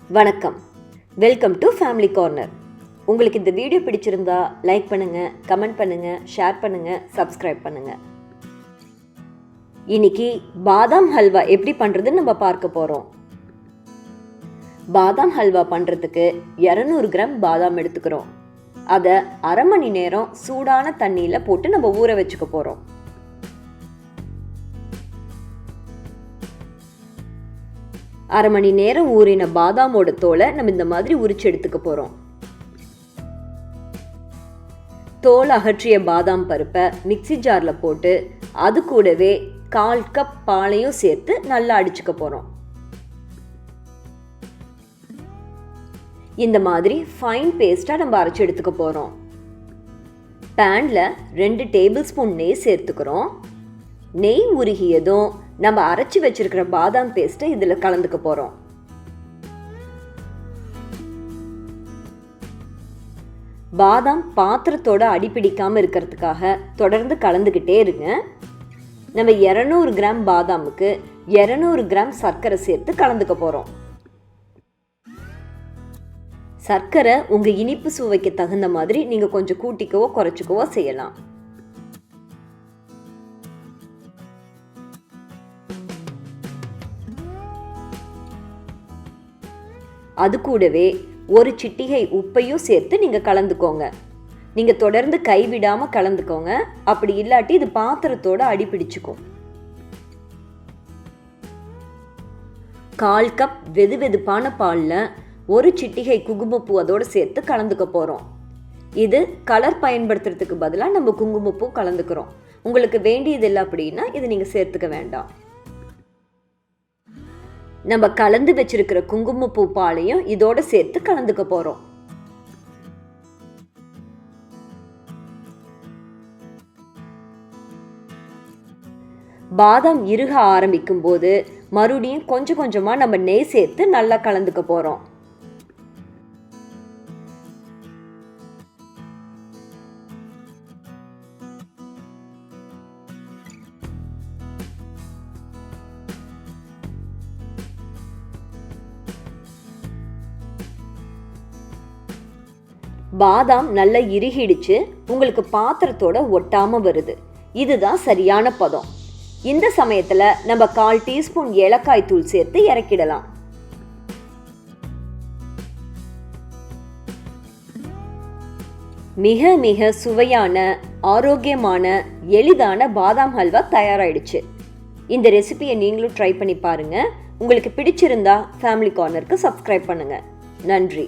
வணக்கம், welcome to family corner. உங்களுக்கு இந்த வீடியோ பிடிச்சிருந்தா லைக் பண்ணுங்கள், கமெண்ட் பண்ணுங்கள், ஷேர் பண்ணுங்கள், சப்ஸ்கிரைப் பண்ணுங்கள். இன்னைக்கு பாதாம் ஹல்வா எப்படி பண்ணுறதுன்னு நம்ம பார்க்க போகிறோம். பாதாம் ஹல்வா பண்ணுறதுக்கு 200 கிராம் பாதாம் எடுத்துக்கிறோம். அதை அரை மணி நேரம் சூடான தண்ணியில் போட்டு நம்ம ஊற வச்சுக்க போகிறோம். அரை மணி நேரம் ஊறின பாதாமோட தோலை நம்ம இந்த மாதிரி உரிச்சு எடுத்துக்க போகிறோம். தோல் அகற்றிய பாதாம் பருப்பை மிக்சி ஜாரில் போட்டு அது கூடவே 1/4 கப் பாலையும் சேர்த்து நல்லா அடிச்சுக்க போகிறோம். இந்த மாதிரி ஃபைன் பேஸ்ட்டாக நம்ம அரைச்சி எடுத்துக்க போகிறோம். பேனில் 2 டேபிள் ஸ்பூன் நெய் சேர்த்துக்கிறோம். நெய் உருகியதும் நம்ம அரைச்சி வச்சிருக்கிற பாதாம் பேஸ்ட்டை இதில் கலந்துக்க போகிறோம். பாதாம் பாத்திரத்தோட அடிப்பிடிக்காமல் இருக்கிறதுக்காக தொடர்ந்து கலந்துக்கிட்டே இருங்க. நம்ம 200 கிராம் பாதாமுக்கு 200 கிராம் சர்க்கரை சேர்த்து கலந்துக்க போகிறோம். சர்க்கரை உங்கள் இனிப்பு சுவைக்கு தகுந்த மாதிரி நீங்கள் கொஞ்சம் கூட்டிக்கவோ குறைச்சிக்கவோ செய்யலாம். அது கூடவே ஒரு சிட்டிகை உப்பையும் சேர்த்து நீங்கள் கலந்துக்கோங்க. நீங்கள் தொடர்ந்து கைவிடாமல் கலந்துக்கோங்க. அப்படி இல்லாட்டி இது பாத்திரத்தோட அடிப்பிடிச்சுக்கும். 1/4 கப் வெது வெதுப்பான பாலில் ஒரு சிட்டிகை குங்குமப்பூ அதோடு சேர்த்து கலந்துக்க போகிறோம். இது கலர் பயன்படுத்துறதுக்கு பதிலாக நம்ம குங்குமப்பூ கலந்துக்கிறோம். உங்களுக்கு வேண்டியது இல்லை அப்படின்னா இது நீங்கள் சேர்த்துக்க வேண்டாம். நம்ம கலந்து வச்சிருக்கிற குங்குமப்பூ பாலையும் இதோட சேர்த்து கலந்துக்க போறோம். பாதாம் இறுக ஆரம்பிக்கும் போது மறுபடியும் கொஞ்சம் கொஞ்சமா நம்ம நெய் சேர்த்து நல்லா கலந்துக்க போறோம். பாதாம் நல்லா இறுகிடுச்சு, உங்களுக்கு பாத்திரத்தோட ஒட்டாம வருது. இதுதான் சரியான பதம். இந்த சமயத்துல நம்ம 1/4 டீஸ்பூன் ஏலக்காய் தூள் சேர்த்து இறக்கிடலாம். மிக மிக சுவையான, ஆரோக்கியமான, எளிதான பாதாம் ஹல்வா தயாராயிடுச்சு. இந்த ரெசிபியை நீங்களும் ட்ரை பண்ணி பாருங்க. உங்களுக்கு பிடிச்சிருந்தா ஃபேமிலி கார்னருக்கு சப்ஸ்கிரைப் பண்ணுங்க. நன்றி.